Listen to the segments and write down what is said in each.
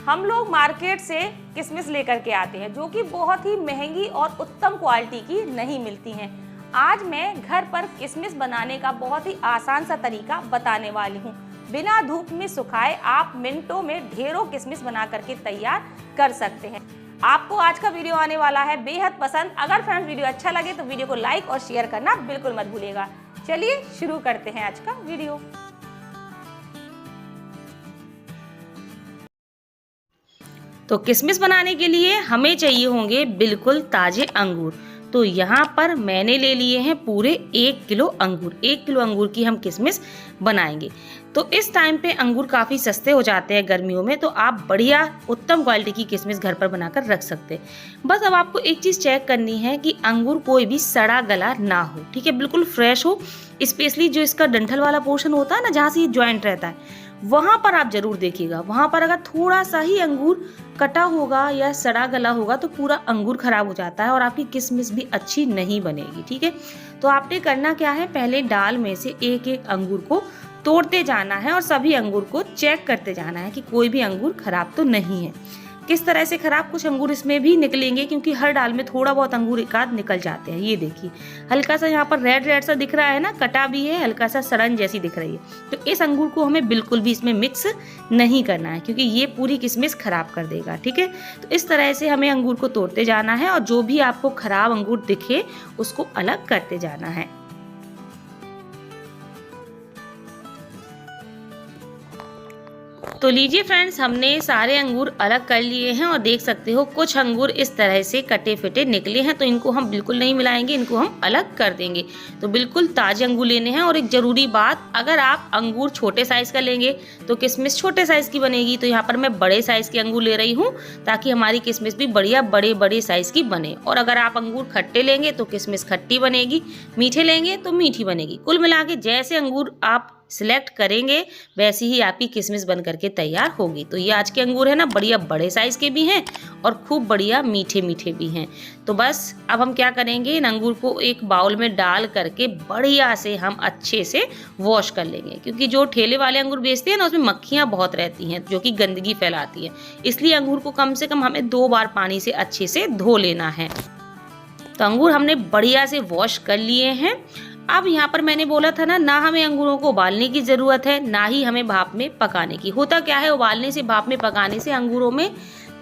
हम लोग मार्केट से किशमिश लेकर के आते हैं जो कि बहुत ही महंगी और उत्तम क्वालिटी की नहीं मिलती हैं। आज मैं घर पर किशमिश बनाने का बहुत ही आसान सा तरीका बताने वाली हूँ। बिना धूप में सुखाए आप मिनटों में ढेरों किशमिश बना करके तैयार कर सकते हैं। आपको आज का वीडियो आने वाला है बेहद पसंद। अगर फ्रेंड्स वीडियो अच्छा लगे तो वीडियो को लाइक और शेयर करना बिल्कुल मत भूलिएगा। चलिए शुरू करते हैं आज का वीडियो। तो किशमिश बनाने के लिए हमें चाहिए होंगे बिल्कुल ताजे अंगूर। तो यहाँ पर मैंने ले लिए हैं पूरे 1 किलो अंगूर। 1 किलो अंगूर की हम किशमिश बनाएंगे। तो इस टाइम पे अंगूर काफ़ी सस्ते हो जाते हैं गर्मियों में, तो आप बढ़िया उत्तम क्वालिटी की किशमिश घर पर बनाकर रख सकते हैं। बस अब आपको एक चीज़ चेक करनी है कि अंगूर कोई भी सड़ा गला ना हो, ठीक है, बिल्कुल फ्रेश हो। स्पेशली जो इसका डंठल वाला पोर्शन होता है ना, जहाँ से ये ज्वाइंट रहता है, वहाँ पर आप जरूर देखिएगा। वहाँ पर अगर थोड़ा सा ही अंगूर कटा होगा या सड़ा गला होगा तो पूरा अंगूर खराब हो जाता है और आपकी किशमिश भी अच्छी नहीं बनेगी, ठीक है। तो आपने करना क्या है, पहले डाल में से एक एक अंगूर को तोड़ते जाना है और सभी अंगूर को चेक करते जाना है कि कोई भी अंगूर खराब तो नहीं है। किस तरह से खराब, कुछ अंगूर इसमें भी निकलेंगे क्योंकि हर डाल में थोड़ा बहुत अंगूर एक आध निकल जाते हैं। ये देखिए हल्का सा यहाँ पर रेड रेड सा दिख रहा है ना, कटा भी है, हल्का सा सड़न जैसी दिख रही है। तो इस अंगूर को हमें बिल्कुल भी इसमें मिक्स नहीं करना है क्योंकि ये पूरी किशमिश खराब कर देगा, ठीक है। तो इस तरह से हमें अंगूर को तोड़ते जाना है और जो भी आपको खराब अंगूर दिखे उसको अलग करते जाना है। तो लीजिए फ्रेंड्स, हमने सारे अंगूर अलग कर लिए हैं और देख सकते हो कुछ अंगूर इस तरह से कटे फिटे निकले हैं। तो इनको हम बिल्कुल नहीं मिलाएंगे, इनको हम अलग कर देंगे। तो बिल्कुल ताजे अंगूर लेने हैं। और एक ज़रूरी बात, अगर आप अंगूर छोटे साइज़ का लेंगे तो किशमिश छोटे साइज़ की बनेगी। तो यहाँ पर मैं बड़े साइज़ के अंगूर ले रही हूँ ताकि हमारी किशमिश भी बढ़िया बड़े बड़े साइज़ की बने। और अगर आप अंगूर खट्टे लेंगे तो किशमिश खट्टी बनेगी, मीठे लेंगे तो मीठी बनेगी। कुल मिला के जैसे अंगूर आप सिलेक्ट करेंगे वैसी ही आपकी किशमिश बन करके तैयार होगी। तो ये आज के अंगूर है ना, बढ़िया बड़े साइज के भी हैं और खूब बढ़िया मीठे मीठे भी हैं। तो बस अब हम क्या करेंगे, इन अंगूर को एक बाउल में डाल करके बढ़िया से हम अच्छे से वॉश कर लेंगे क्योंकि जो ठेले वाले अंगूर बेचते हैं ना, उसमें मक्खियाँ बहुत रहती हैं जो कि गंदगी फैलाती है। इसलिए अंगूर को कम से कम हमें 2 बार पानी से अच्छे से धो लेना है। तो अंगूर हमने बढ़िया से वॉश कर लिए हैं। अब यहाँ पर मैंने बोला था ना हमें अंगूरों को उबालने की ज़रूरत है, ना ही हमें भाप में पकाने की। होता क्या है, उबालने से भाप में पकाने से अंगूरों में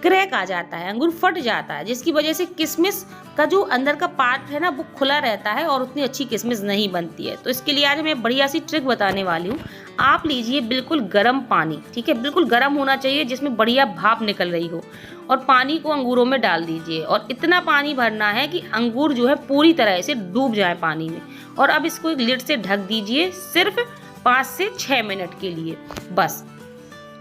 क्रैक आ जाता है, अंगूर फट जाता है, जिसकी वजह से किशमिश का जो अंदर का पार्ट है ना वो खुला रहता है और उतनी अच्छी किशमिश नहीं बनती है। तो इसके लिए आज मैं बढ़िया सी ट्रिक बताने वाली हूँ। आप लीजिए बिल्कुल गर्म पानी, ठीक है, बिल्कुल गर्म होना चाहिए जिसमें बढ़िया भाप निकल रही हो, और पानी को अंगूरों में डाल दीजिए। और इतना पानी भरना है कि अंगूर जो है पूरी तरह से डूब जाए पानी में। और अब इसको एक लिड से ढक दीजिए सिर्फ 5 से 6 मिनट के लिए। बस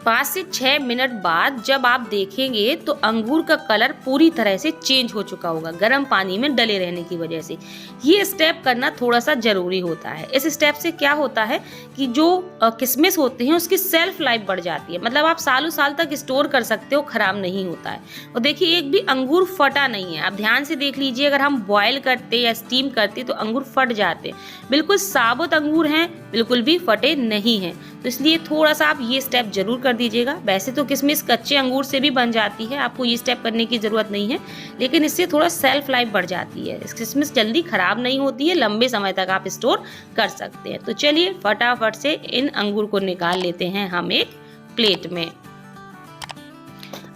5 से 6 मिनट बाद जब आप देखेंगे तो अंगूर का कलर पूरी तरह से चेंज हो चुका होगा गर्म पानी में डले रहने की वजह से। ये स्टेप करना थोड़ा सा ज़रूरी होता है। इस स्टेप से क्या होता है कि जो किशमिश होते हैं उसकी सेल्फ लाइफ बढ़ जाती है, मतलब आप सालों साल तक स्टोर कर सकते हो, ख़राब नहीं होता है। और देखिए एक भी अंगूर फटा नहीं है। आप ध्यान से देख लीजिए, अगर हम बॉयल करते या स्टीम करते तो अंगूर फट जाते। बिल्कुल साबुत अंगूर हैं, बिल्कुल भी फटे नहीं हैं। तो इसलिए थोड़ा सा आप ये स्टेप जरूर कर दीजिएगा। वैसे तो किशमिश कच्चे अंगूर से भी बन जाती है, आपको ये स्टेप करने की ज़रूरत नहीं है, लेकिन इससे थोड़ा सेल्फ लाइफ बढ़ जाती है। किशमिश जल्दी ख़राब नहीं होती है, लंबे समय तक आप स्टोर कर सकते हैं। तो चलिए फटाफट से इन अंगूर को निकाल लेते हैं हम एक प्लेट में।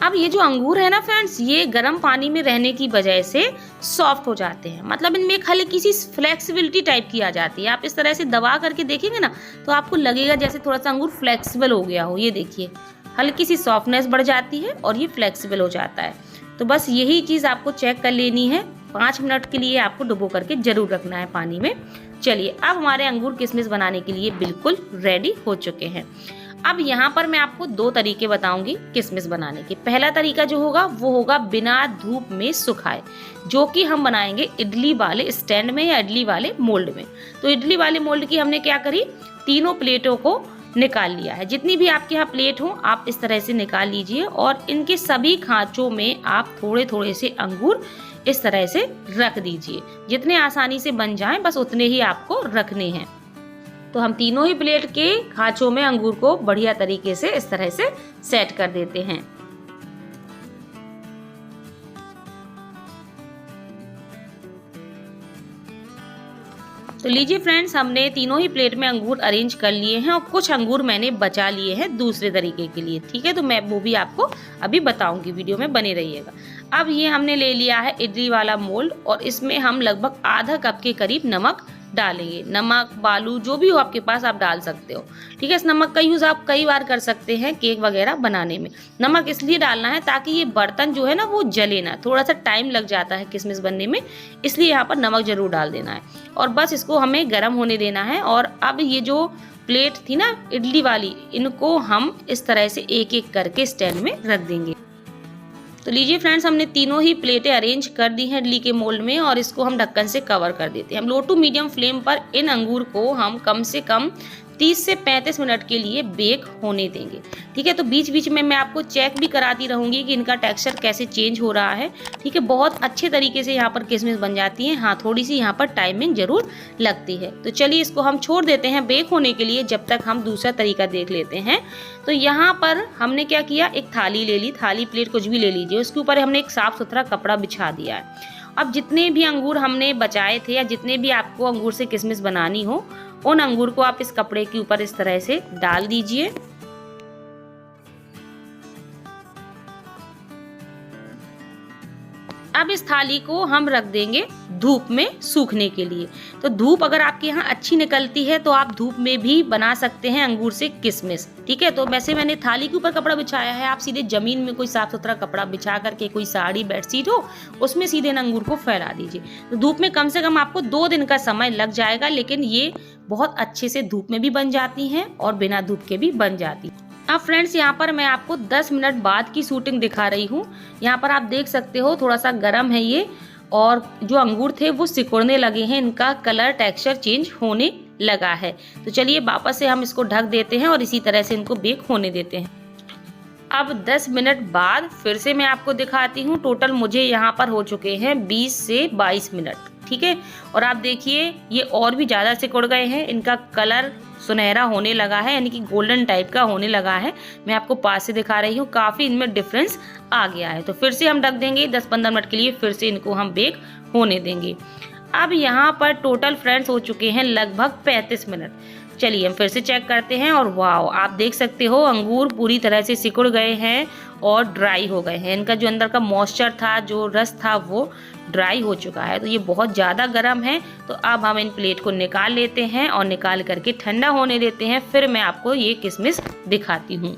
अब ये जो अंगूर है ना फ्रेंड्स, ये गर्म पानी में रहने की वजह से सॉफ्ट हो जाते हैं, मतलब इनमें एक हल्की सी फ्लेक्सिबिलिटी टाइप की आ जाती है। आप इस तरह से दबा करके देखेंगे ना तो आपको लगेगा जैसे थोड़ा सा अंगूर फ्लेक्सिबल हो गया हो। ये देखिए हल्की सी सॉफ्टनेस बढ़ जाती है और ये फ्लेक्सिबल हो जाता है। तो बस यही चीज़ आपको चेक कर लेनी है। 5 मिनट के लिए आपको डुबो करके जरूर रखना है पानी में। चलिए अब हमारे अंगूर किशमिश बनाने के लिए बिल्कुल रेडी हो चुके हैं। अब यहाँ पर मैं आपको 2 तरीके बताऊंगी किशमिश बनाने के। पहला तरीका जो होगा वो होगा बिना धूप में सुखाए, जो कि हम बनाएंगे इडली वाले स्टैंड में या इडली वाले मोल्ड में। तो इडली वाले मोल्ड की हमने क्या करी, तीनों प्लेटों को निकाल लिया है। जितनी भी आपके यहाँ प्लेट हो आप इस तरह से निकाल लीजिए और इनके सभी खांचों में आप थोड़े थोड़े से अंगूर इस तरह से रख दीजिए। जितने आसानी से बन जाएं बस उतने ही आपको रखने हैं। तो हम तीनों ही प्लेट के खांचों में अंगूर को बढ़िया तरीके से इस तरह से सेट कर देते हैं। तो लीजिए फ्रेंड्स, हमने तीनों ही प्लेट में अंगूर अरेंज कर लिए हैं और कुछ अंगूर मैंने बचा लिए हैं दूसरे तरीके के लिए। ठीक है, तो मैं वो भी आपको अभी बताऊंगी, वीडियो में बने रहिएगा। अब ये हमने ले लिया है इडली वाला मोल्ड और इसमें हम लगभग आधा कप के करीब नमक डालेंगे। नमक, बालू, जो भी हो आपके पास आप डाल सकते हो। ठीक है, इस नमक का यूज़ आप कई बार कर सकते हैं केक वगैरह बनाने में। नमक इसलिए डालना है ताकि ये बर्तन जो है ना वो जले ना, थोड़ा सा टाइम लग जाता है किशमिश बनने में, इसलिए यहाँ पर नमक जरूर डाल देना है। और बस इसको हमें गर्म होने देना है। और अब ये जो प्लेट थी ना इडली वाली, इनको हम इस तरह से एक एक करके स्टैंड में रख देंगे। तो लीजिए फ्रेंड्स, हमने तीनों ही प्लेटें अरेंज कर दी हैं इडली के मोल्ड में और इसको हम ढक्कन से कवर कर देते हैं। हम लो टू मीडियम फ्लेम पर इन अंगूर को हम कम से कम 30 से 35 मिनट के लिए बेक होने देंगे। ठीक है, तो बीच बीच में मैं आपको चेक भी कराती रहूंगी कि इनका टेक्सचर कैसे चेंज हो रहा है। ठीक है, बहुत अच्छे तरीके से यहाँ पर किशमिश बन जाती हैं। हाँ, थोड़ी सी यहाँ पर टाइमिंग जरूर लगती है। तो चलिए इसको हम छोड़ देते हैं बेक होने के लिए, जब तक हम दूसरा तरीका देख लेते हैं। तो यहाँ पर हमने क्या किया, एक थाली ले ली, थाली प्लेट कुछ भी ले लीजिए, उसके ऊपर हमने एक साफ सुथरा कपड़ा बिछा दिया है। अब जितने भी अंगूर हमने बचाए थे या जितने भी आपको अंगूर से किशमिश बनानी हो, उन अंगूर को आप इस कपड़े के ऊपर इस तरह से डाल दीजिए। अब इस थाली को हम रख देंगे धूप में सूखने के लिए। तो धूप अगर आपके यहाँ अच्छी निकलती है तो आप धूप में भी बना सकते हैं अंगूर से किशमिश। ठीक है, तो वैसे मैंने थाली के ऊपर कपड़ा बिछाया है, आप सीधे जमीन में कोई साफ सुथरा कपड़ा बिछा करके, कोई साड़ी बेडशीट हो, उसमें सीधे इन अंगूर को फैला दीजिए। तो धूप में कम से कम आपको 2 दिन का समय लग जाएगा, लेकिन ये बहुत अच्छे से धूप में भी बन जाती हैं और बिना धूप के भी बन जाती है। अब फ्रेंड्स, यहाँ पर मैं आपको 10 मिनट बाद की शूटिंग दिखा रही हूँ। यहाँ पर आप देख सकते हो थोड़ा सा गर्म है ये, और जो अंगूर थे वो सिकुड़ने लगे हैं, इनका कलर टेक्सचर चेंज होने लगा है। तो चलिए वापस से हम इसको ढक देते हैं और इसी तरह से इनको बेक होने देते हैं। अब 10 मिनट बाद फिर से मैं आपको दिखाती हूँ। टोटल मुझे यहाँ पर हो चुके हैं 20 से 22 मिनट। ठीक है, और आप देखिए ये और भी ज़्यादा सिकुड़ गए हैं, इनका कलर सुनहरा होने लगा है, यानी कि गोल्डन टाइप का होने लगा है। मैं आपको पास से दिखा रही हूँ, काफ़ी इनमें डिफरेंस आ गया है। तो फिर से हम ढक देंगे 10-15 मिनट के लिए, फिर से इनको हम बेक होने देंगे। अब यहाँ पर टोटल फ्रेंड्स हो चुके हैं लगभग 35 मिनट। चलिए हम फिर से चेक करते हैं और वाओ, आप देख सकते हो अंगूर पूरी तरह से सिकुड़ गए हैं और ड्राई हो गए हैं। इनका जो अंदर का मॉइस्चर था, जो रस था, वो ड्राई हो चुका है। तो ये बहुत ज़्यादा गर्म है। तो अब हम इन प्लेट को निकाल लेते हैं और निकाल करके ठंडा होने देते हैं। फिर मैं आपको ये किशमिश दिखाती हूँ।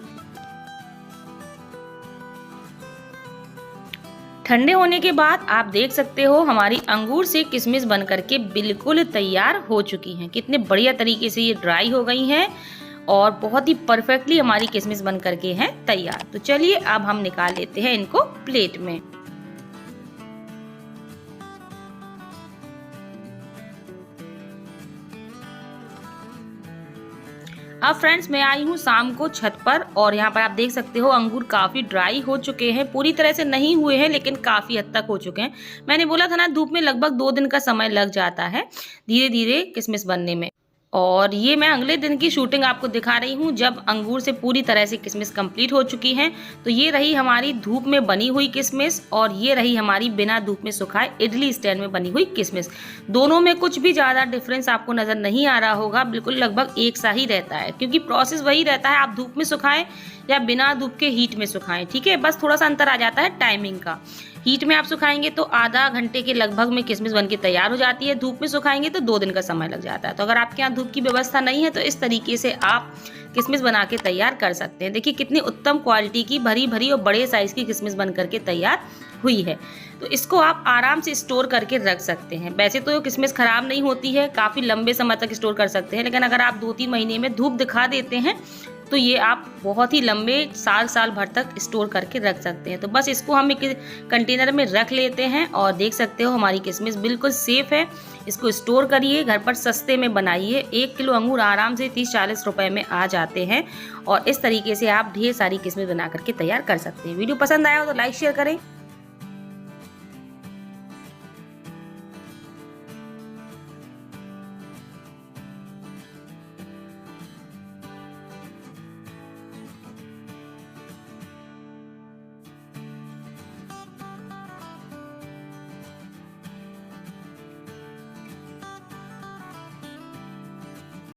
ठंडे होने के बाद आप देख सकते हो हमारी अंगूर से किशमिश बन करके बिल्कुल तैयार हो चुकी हैं। कितने बढ़िया तरीके से ये ड्राई हो गई हैं और बहुत ही परफेक्टली हमारी किशमिश बन करके हैं तैयार। तो चलिए अब हम निकाल लेते हैं इनको प्लेट में। अब फ्रेंड्स, मैं आई हूँ शाम को छत पर और यहाँ पर आप देख सकते हो अंगूर काफ़ी ड्राई हो चुके हैं। पूरी तरह से नहीं हुए हैं, लेकिन काफ़ी हद तक हो चुके हैं। मैंने बोला था ना, धूप में लगभग 2 दिन का समय लग जाता है धीरे धीरे किशमिश बनने में। और ये मैं अगले दिन की शूटिंग आपको दिखा रही हूँ, जब अंगूर से पूरी तरह से किशमिश कंप्लीट हो चुकी है। तो ये रही हमारी धूप में बनी हुई किशमिश और ये रही हमारी बिना धूप में सुखाए इडली स्टैंड में बनी हुई किशमिश। दोनों में कुछ भी ज़्यादा डिफरेंस आपको नज़र नहीं आ रहा होगा, बिल्कुल लगभग एक सा ही रहता है, क्योंकि प्रोसेस वही रहता है, आप धूप में सुखाएं या बिना धूप के हीट में सुखाएं। ठीक है, बस थोड़ा सा अंतर आ जाता है टाइमिंग का। हीट में आप सुखाएंगे तो आधा घंटे के लगभग में किशमिश बनके तैयार हो जाती है, धूप में सुखाएंगे तो 2 दिन का समय लग जाता है। तो अगर आपके यहाँ धूप की व्यवस्था नहीं है तो इस तरीके से आप किशमिश बना के तैयार कर सकते हैं। देखिए कितनी उत्तम क्वालिटी की भरी भरी और बड़े साइज की किशमिश बन करके तैयार हुई है। तो इसको आप आराम से स्टोर करके रख सकते हैं। वैसे तो किशमिश खराब नहीं होती है, काफ़ी लंबे समय तक स्टोर कर सकते हैं, लेकिन अगर आप 2-3 महीने में धूप दिखा देते हैं तो ये आप बहुत ही लंबे साल भर तक स्टोर करके रख सकते हैं। तो बस इसको हम एक कंटेनर में रख लेते हैं और देख सकते हो हमारी किशमिश बिल्कुल सेफ है। इसको स्टोर करिए, घर पर सस्ते में बनाइए। 1 किलो अंगूर आराम से 30-40 रुपए में आ जाते हैं और इस तरीके से आप ढेर सारी किशमिश बना करके तैयार कर सकते हैं। वीडियो पसंद आया हो तो लाइक शेयर करें।